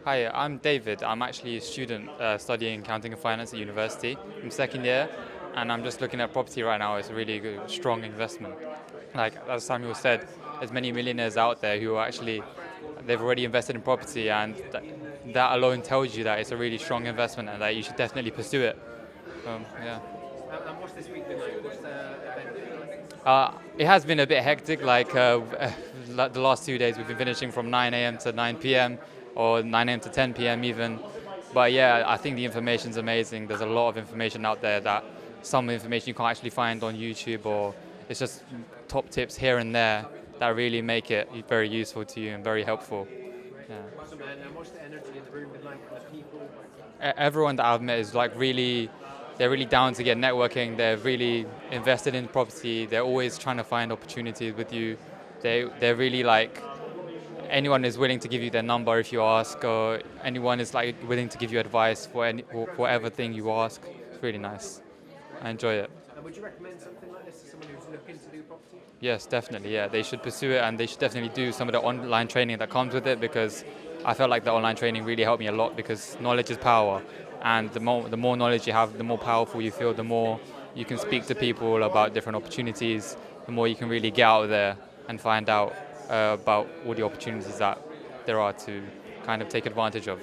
Hi, I'm David. I'm actually a student studying accounting and finance at university. I'm second year, and I'm just looking at property right now. It's a really good, strong investment. Like as Samuel said, there's many millionaires out there who are actually they've already invested in property, and that alone tells you that it's a really strong investment and that you should definitely pursue it. Yeah. And what's this week been like? What's the event been like? It has been a bit hectic. Like the last 2 days, we've been finishing from 9 a.m. to 9 p.m. or 9 a.m. to 10 p.m. even. But yeah, I think the information's amazing. There's a lot of information out there that some information you can't actually find on YouTube, or it's just top tips here and there that really make it very useful to you and very helpful. Right. Yeah. Awesome, man. And what's the energy in the room been like? And the people? Everyone that I've met is like really, they're really down to get networking. They're really invested in property. They're always trying to find opportunities with you. They're really like, anyone is willing to give you their number if you ask, or anyone is like willing to give you advice for whatever thing you ask. It's really nice. I enjoy it. And would you recommend something like this to someone who's looking to do property? Yes, definitely. Yeah, they should pursue it, and they should definitely do some of the online training that comes with it, because I felt like the online training really helped me a lot, because knowledge is power, and the more knowledge you have, the more powerful you feel. The more you can speak to people about different opportunities, the more you can really get out there and find out about all the opportunities that there are to kind of take advantage of.